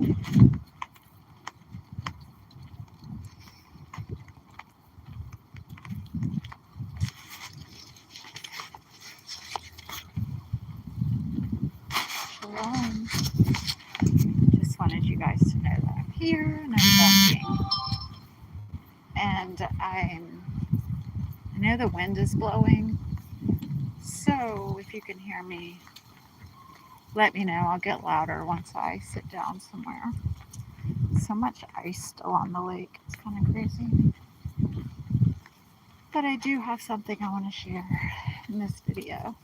Shalom. Just wanted you guys to know that I'm here and I'm walking. And I know the wind is blowing. So if you can hear me, let me know. I'll get louder once I sit down somewhere. So much ice still on the lake. It's kind of crazy. But I do have something I want to share in this video.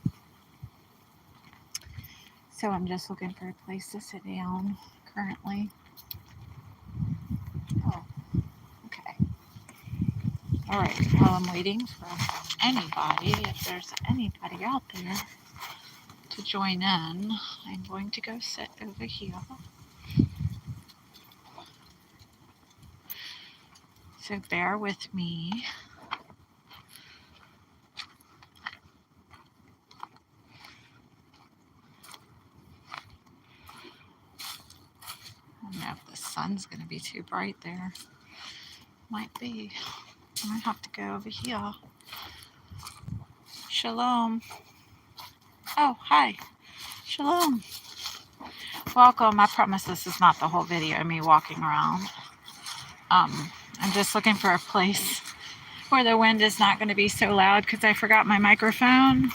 So I'm just looking for a place to sit down currently. Oh, okay. All right. While I'm waiting for anybody, if there's anybody out there to join in, I'm going to go sit over here. So bear with me. I don't know if the sun's going to be too bright there. Might be. I might have to go over here. Shalom. Oh, hi. Shalom. Welcome. I promise this is not the whole video of me walking around. I'm just looking for a place where the wind is not going to be so loud because I forgot my microphone.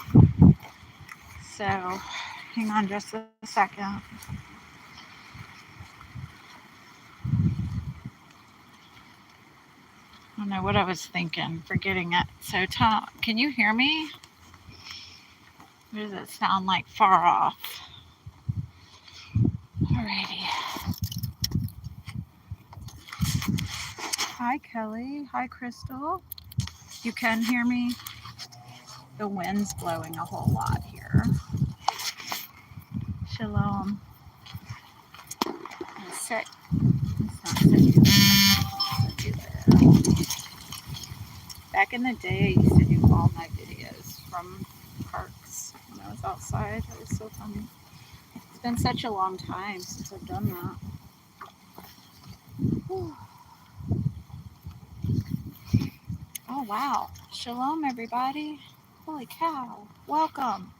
So hang on just a second. I don't know what I was thinking, forgetting it. So Tom, can you hear me? Or does it sound like far off? Alrighty. Hi Kelly. Hi Crystal. You can hear me? The wind's blowing a whole lot here. Shalom. Let's sit. Let's not sit there. Back in the day, I used to do all my videos from parks when I was outside. It was so funny. It's been such a long time since I've done that. Whew. Oh, wow. Shalom, everybody. Holy cow. Welcome.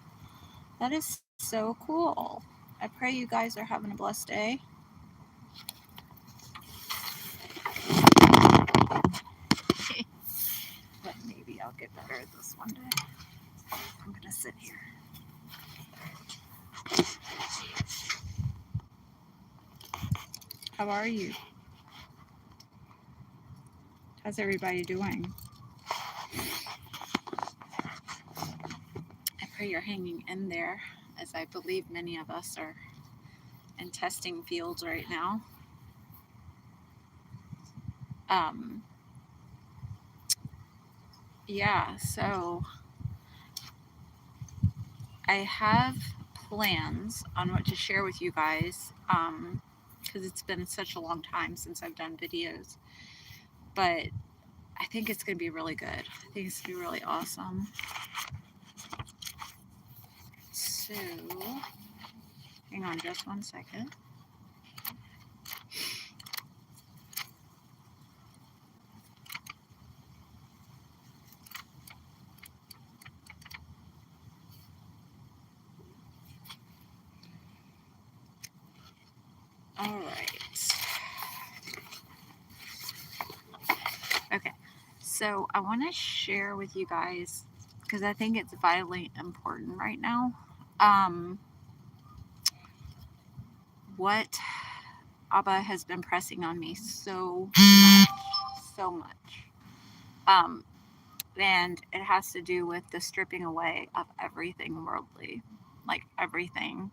That is so cool. I pray you guys are having a blessed day. But maybe I'll get better at this one day. I'm going to sit here. How are you? How's everybody doing? I pray you're hanging in there, as I believe many of us are in testing fields right now. Yeah, so I have plans on what to share with you guys, because it's been such a long time since I've done videos, but I think it's going to be really good. I think it's going to be really awesome. So, hang on just one second. All right. Okay. So I want to share with you guys, because I think it's vitally important right now, what Abba has been pressing on me so much. And it has to do with the stripping away of everything worldly, like everything.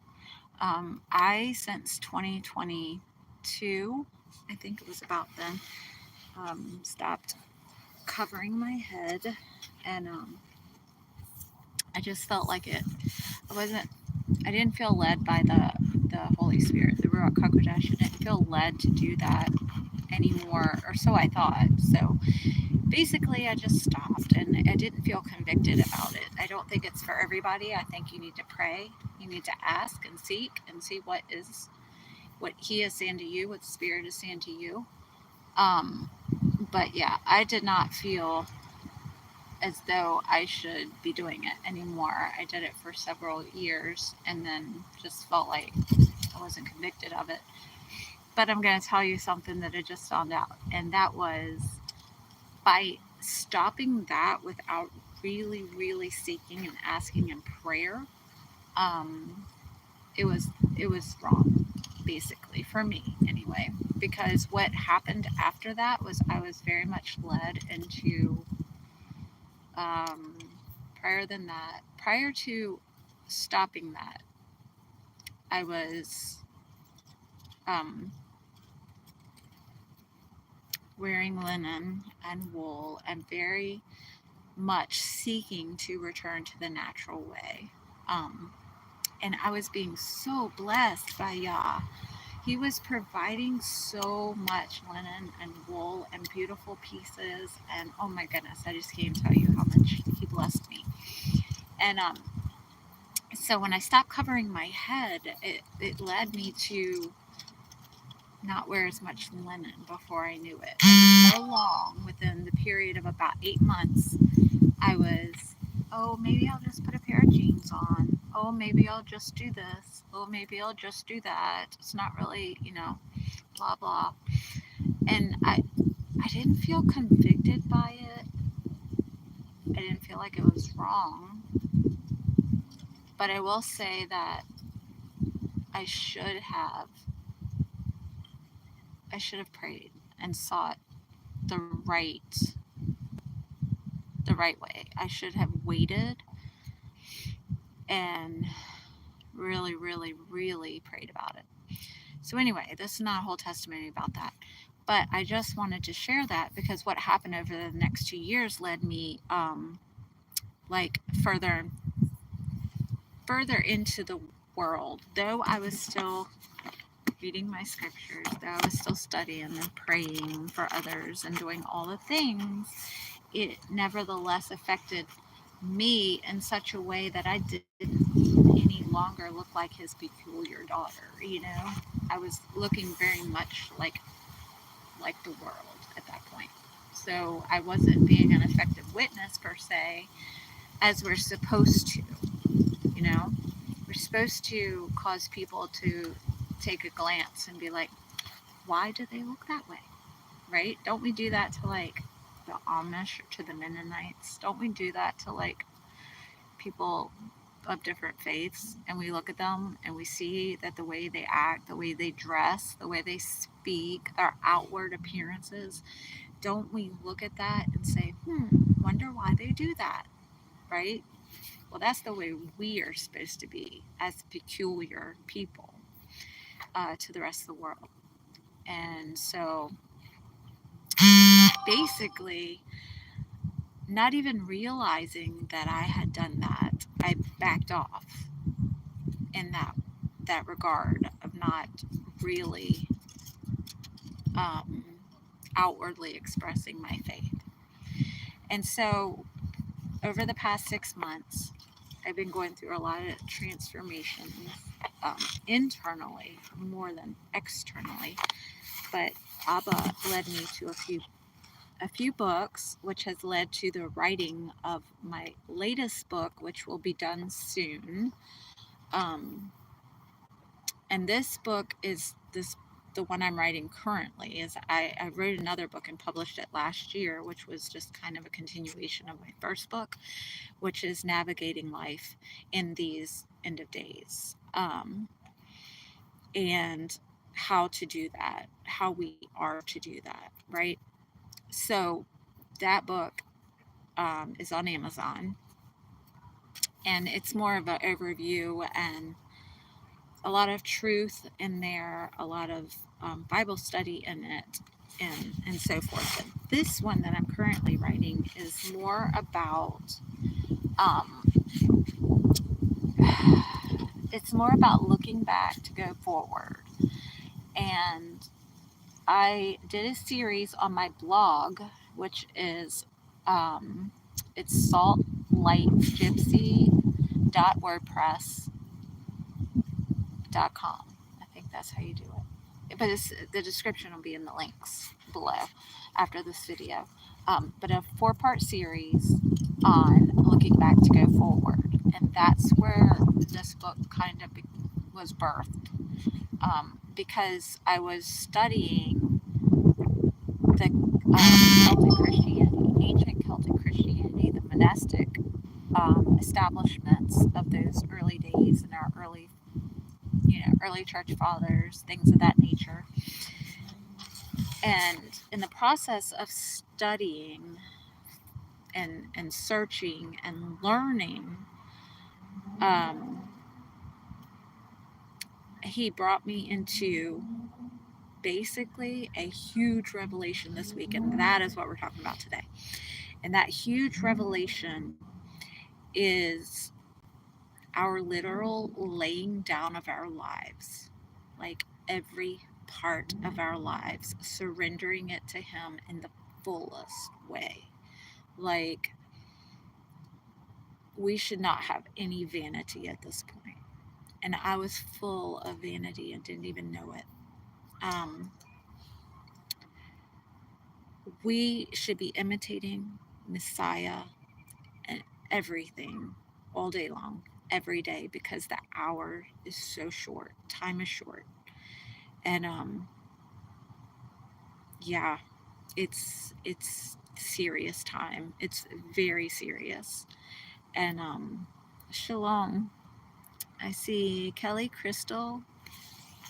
I, since 2022, I think it was about then, stopped covering my head, and I just felt like I didn't feel led by the Holy Spirit, the Ruach HaKodesh. I didn't feel led to do that anymore, or so I thought. So basically I just stopped, and I didn't feel convicted about it. I don't think it's for everybody. I think you need to pray, you need to ask and seek and see what is what he is saying to you, what the Spirit is saying to you. Um, but yeah, I did not feel as though I should be doing it anymore. I did it for several years and then just felt like I wasn't convicted of it. But I'm going to tell you something that I just found out, and that was by stopping that without really, really seeking and asking in prayer. Um, it was it was wrong, basically for me anyway. Because what happened after that was I was very much led into um, prior to stopping that, I was um, wearing linen and wool and very much seeking to return to the natural way. Um, and I was being so blessed by Yah. He was providing so much linen and wool and beautiful pieces. And oh my goodness, I just can't tell you how much he blessed me. And so when I stopped covering my head, it led me to not wear as much linen before I knew it. And so long, within the period of about 8 months, I was, oh, maybe I'll just put a pair of jeans on. Oh, maybe I'll just do this. Oh, maybe I'll just do that. It's not really, blah, blah. And I didn't feel convicted by it. I didn't feel like it was wrong. But I will say that I should have I should have prayed and sought the right the right way. I should have waited and really, really, really prayed about it. So anyway, this is not a whole testimony about that. But I just wanted to share that because what happened over the next 2 years led me like further into the world. Though I was still reading my scriptures, though I was still studying and praying for others and doing all the things, it nevertheless affected me in such a way that I didn't any longer look like his peculiar daughter. I was looking very much like the world at that point. So I wasn't being an effective witness per se, as we're supposed to. You know, we're supposed to cause people to take a glance and be like, why do they look that way? Right? Don't we do that to like the Amish or to the Mennonites? Don't we do that to like people of different faiths? And we look at them and we see that the way they act, the way they dress, the way they speak, their outward appearances, don't we look at that and say, wonder why they do that? Right? Well, that's the way we are supposed to be as peculiar people to the rest of the world. And so basically, not even realizing that I had done that, I backed off in that regard of not really um, outwardly expressing my faith. And so over the past 6 months, I've been going through a lot of transformations internally more than externally. But Abba led me to a few books, which has led to the writing of my latest book, which will be done soon. Um, and this book is the one I'm writing currently. Is I wrote another book and published it last year, which was just kind of a continuation of my first book, which is navigating life in these end of days, and how to do that, how we are to do that, right? So that book is on Amazon, and it's more of an overview and a lot of truth in there, a lot of Bible study in it, and so forth. But this one that I'm currently writing is more about um, it's more about looking back to go forward. And I did a series on my blog, which is it's saltlightgypsy.wordpress.com. I think That's how you do it. But the description will be in the links below after this video. But a 4-part series on looking back to go forward. And that's where this book kind of was birthed. Because I was studying the Celtic Christianity, ancient Celtic Christianity, the monastic establishments of those early days and our early church fathers, things of that nature. And in the process of studying and searching and learning, he brought me into basically a huge revelation this week, and that is what we're talking about today. And that huge revelation is our literal laying down of our lives, like every part of our lives, surrendering it to Him in the fullest way. Like, we should not have any vanity at this point. And I was full of vanity and didn't even know it. We should be imitating Messiah and everything all day long, every day, because the hour is so short. Time is short. And yeah, it's serious time. It's very serious. And shalom. I see Kelly, Crystal.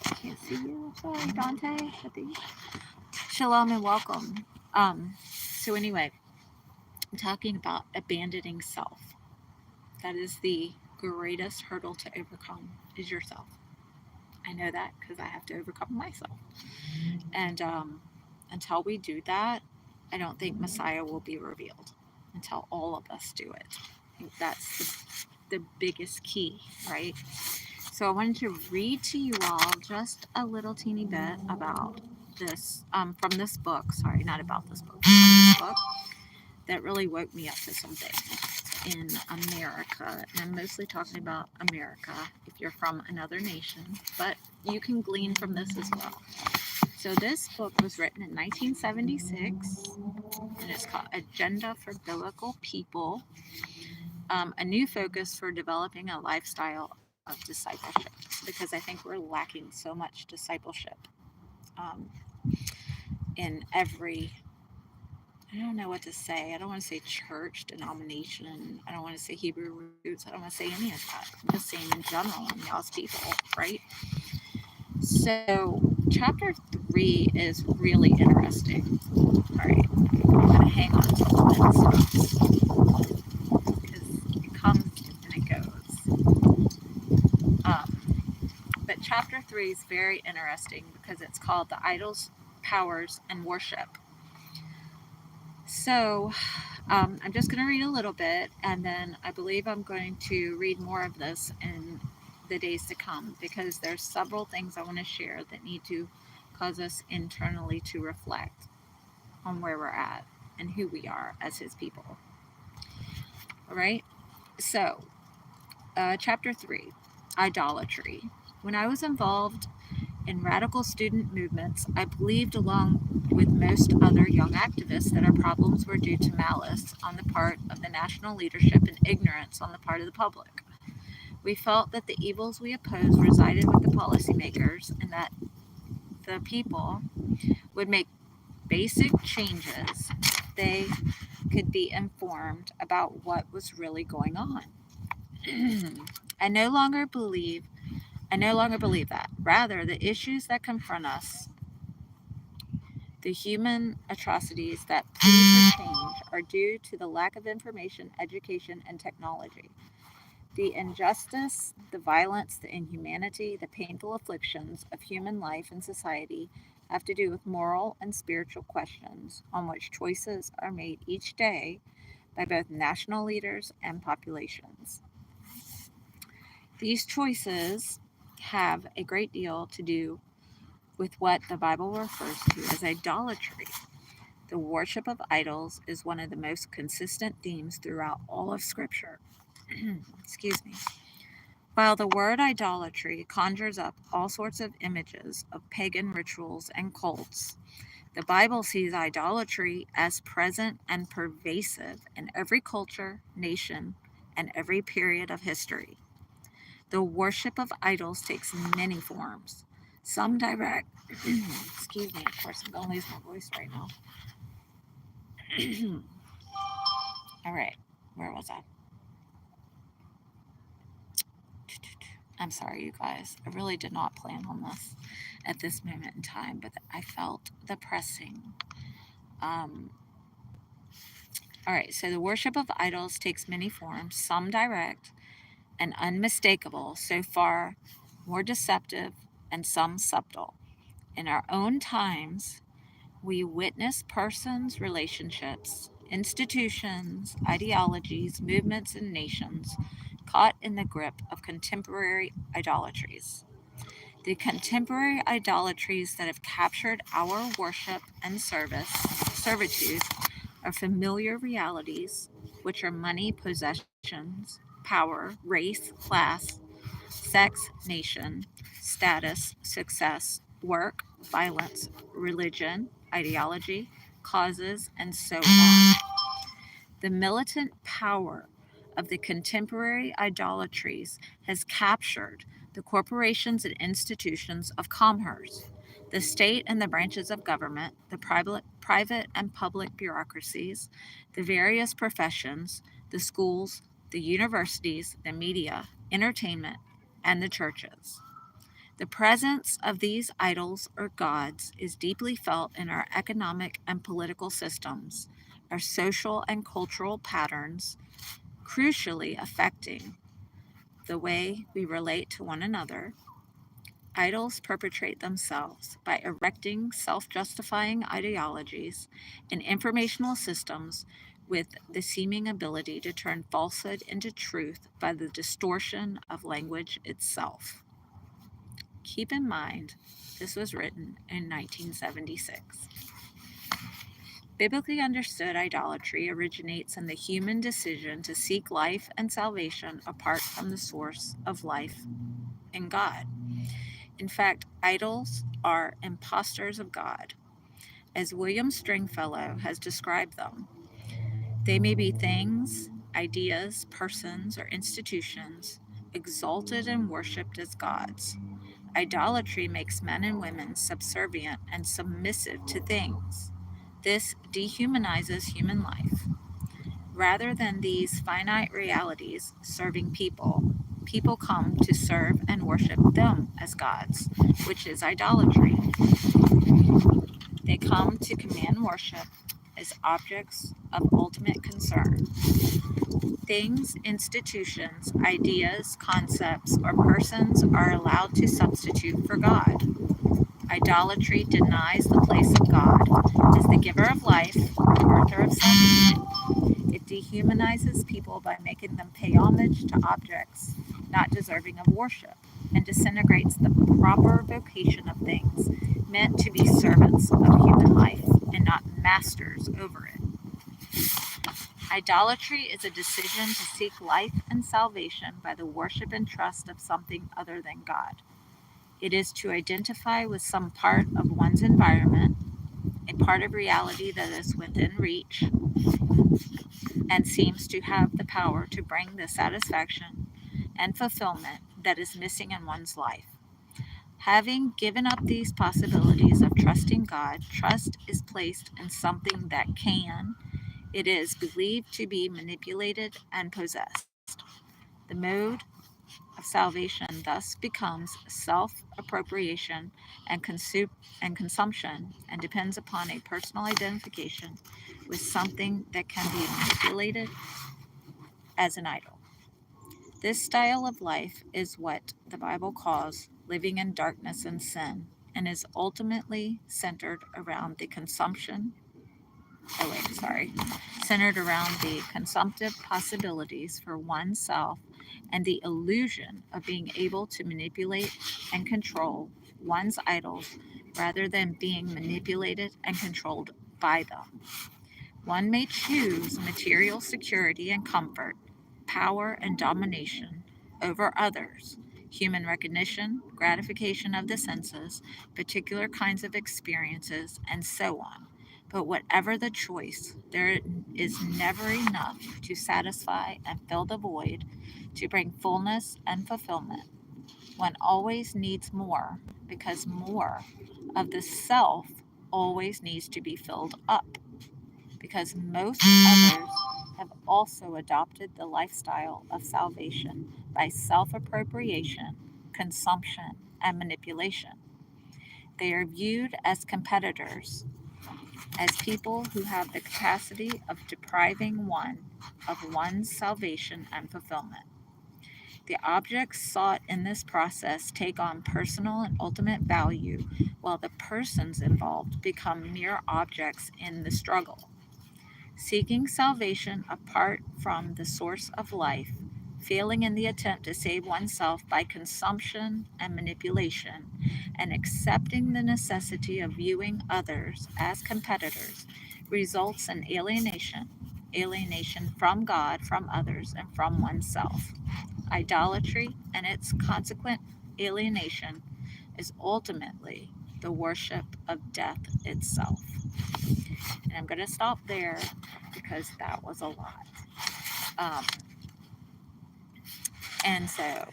I can't see you. Sorry, Dante. I think. Shalom and welcome. So anyway, I'm talking about abandoning self. That is the greatest hurdle to overcome, is yourself. I know that because I have to overcome myself. And until we do that, I don't think Messiah will be revealed until all of us do it. I think that's the biggest key, right? So I wanted to read to you all just a little teeny bit about this, from this book. Sorry, not about this book. From this book that really woke me up to something in America. And I'm mostly talking about America if you're from another nation, but you can glean from this as well. So this book was written in 1976, and it's called Agenda for Biblical People, a new focus for developing a lifestyle of discipleship, because I think we're lacking so much discipleship um, in every, I don't know what to say. I don't want to say church, denomination. I don't want to say Hebrew roots. I don't want to say any of that. I'm just saying in general, and y'all's people, right? So, chapter 3 is really interesting. All right, I'm going to hang on until the wind stops because it comes and it goes. But chapter 3 is very interesting because it's called The Idols, Powers, and Worship. So, I'm just going to read a little bit, and then I believe I'm going to read more of this in the days to come, because there's several things I want to share that need to cause us internally to reflect on where we're at and who we are as His people. All right? So, chapter 3, Idolatry. When I was involved in radical student movements, I believed, along with most other young activists, that our problems were due to malice on the part of the national leadership and ignorance on the part of the public. We felt that the evils we opposed resided with the policymakers, and that the people would make basic changes if they could be informed about what was really going on. I no longer believe that. Rather, the issues that confront us, the human atrocities that plead for change, are due to the lack of information, education, and technology. The injustice, the violence, the inhumanity, the painful afflictions of human life and society have to do with moral and spiritual questions on which choices are made each day by both national leaders and populations. These choices have a great deal to do with what the Bible refers to as idolatry. The worship of idols is one of the most consistent themes throughout all of Scripture. Excuse me. While the word idolatry conjures up all sorts of images of pagan rituals and cults, the Bible sees idolatry as present and pervasive in every culture, nation, and every period of history. The worship of idols takes many forms. Some direct, excuse me, of course, I'm going to lose my voice right now. All right, where was I? I'm sorry, you guys. I really did not plan on this at this moment in time, but I felt the pressing. Um, all right, so the worship of idols takes many forms, some direct and unmistakable, so far more deceptive, and some subtle. In our own times, we witness persons, relationships, institutions, ideologies, movements, and nations caught in the grip of contemporary idolatries. The contemporary idolatries that have captured our worship and servitude are familiar realities, which are money, possessions, power, race, class, sex, nation, status, success, work, violence, religion, ideology, causes, and so on. The militant power of the contemporary idolatries has captured the corporations and institutions of commerce, the state and the branches of government, the private and public bureaucracies, the various professions, the schools, the universities, the media, entertainment, and the churches. The presence of these idols or gods is deeply felt in our economic and political systems, our social and cultural patterns, crucially affecting the way we relate to one another. Idols perpetrate themselves by erecting self justifying ideologies and informational systems with the seeming ability to turn falsehood into truth by the distortion of language itself. Keep in mind, this was written in 1976. Biblically understood idolatry originates in the human decision to seek life and salvation apart from the source of life in God. In fact, idols are impostors of God, as William Stringfellow has described them. They may be things, ideas, persons, or institutions exalted and worshipped as gods. Idolatry makes men and women subservient and submissive to things. This dehumanizes human life. Rather than these finite realities serving people, people come to serve and worship them as gods, which is idolatry. They come to command worship as objects of ultimate concern. Things, institutions, ideas, concepts, or persons are allowed to substitute for God. Idolatry denies the place of God as the giver of life, the author of salvation. It dehumanizes people by making them pay homage to objects not deserving of worship, and disintegrates the proper vocation of things meant to be servants of human life and not masters over it. Idolatry is a decision to seek life and salvation by the worship and trust of something other than God. It is to identify with some part of one's environment, a part of reality that is within reach and seems to have the power to bring the satisfaction and fulfillment that is missing in one's life. Having given up these possibilities of trusting God, trust is placed in something that can, it is believed to be manipulated and possessed. The mode of salvation thus becomes self appropriation and, consumption and depends upon a personal identification with something that can be manipulated as an idol. This style of life is what the Bible calls living in darkness and sin and is ultimately centered around the consumption. Oh, wait, sorry. Centered around the consumptive possibilities for oneself and the illusion of being able to manipulate and control one's idols rather than being manipulated and controlled by them. One may choose material security and comfort, power and domination, over others, human recognition, gratification of the senses, particular kinds of experiences, and so on. But whatever the choice, there is never enough to satisfy and fill the void, to bring fullness and fulfillment. One always needs more, because more of the self always needs to be filled up, because most others have also adopted the lifestyle of salvation by self appropriation, consumption, and manipulation. They are viewed as competitors, as people who have the capacity of depriving one of one's salvation and fulfillment. The objects sought in this process take on personal and ultimate value, while the persons involved become mere objects in the struggle. Seeking salvation apart from the source of life, failing in the attempt to save oneself by consumption and manipulation, and accepting the necessity of viewing others as competitors, results in alienation from God, from others, and from oneself. Idolatry and its consequent alienation is ultimately the worship of death itself. And I'm going to stop there because that was a lot. Um, and so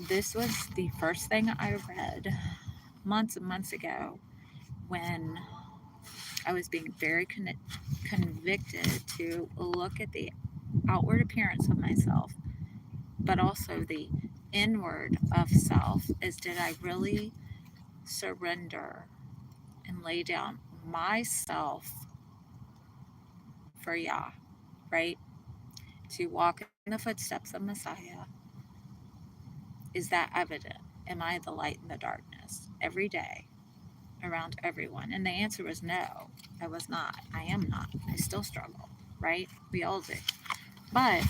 this was the first thing I read months and months ago when I was being very convicted to look at the outward appearance of myself, but also the inward of self. Is did I really surrender and lay down myself for Yah, right? To walk in the footsteps of Messiah. Is that evident? Am I the light in the darkness every day around everyone? And the answer was no, I was not. I am not. I still struggle, right? We all do. But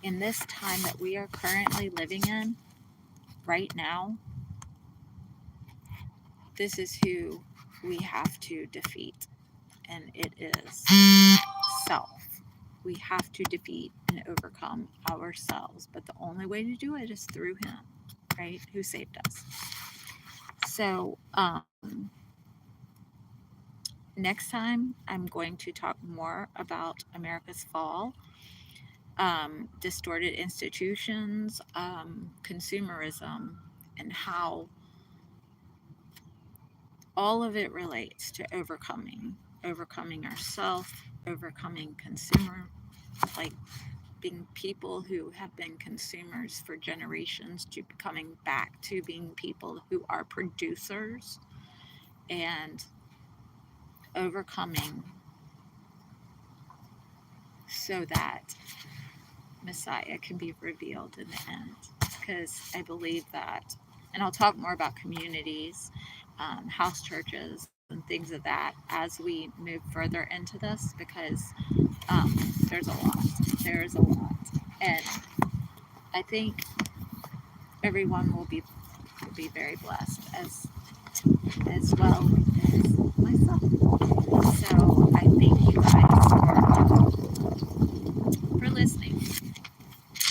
in this time that we are currently living in right now, this is who we have to defeat, and it is self. We have to defeat and overcome ourselves, but the only way to do it is through Him, right? Who saved us. So, next time I'm going to talk more about America's fall, distorted institutions, consumerism, and how all of it relates to overcoming ourself, overcoming consumer, like being people who have been consumers for generations to coming back to being people who are producers, and overcoming so that Messiah can be revealed in the end. Because I believe that, and I'll talk more about communities, house churches, and things of that as we move further into this, because there's a lot. There's a lot. And I think everyone will be very blessed as well as myself. So I thank you guys for listening,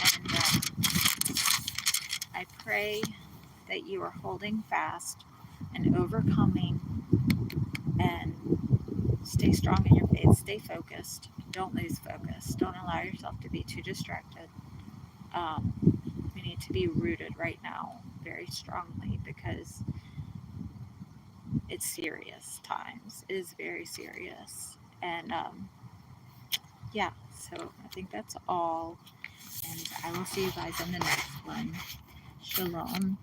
and I pray that you are holding fast and overcoming, and stay strong in your faith. Stay focused. Don't lose focus. Don't allow yourself to be too distracted. We need to be rooted right now very strongly, because it's serious times. It is very serious. And yeah, so I think that's all. And I will see you guys in the next one. Shalom.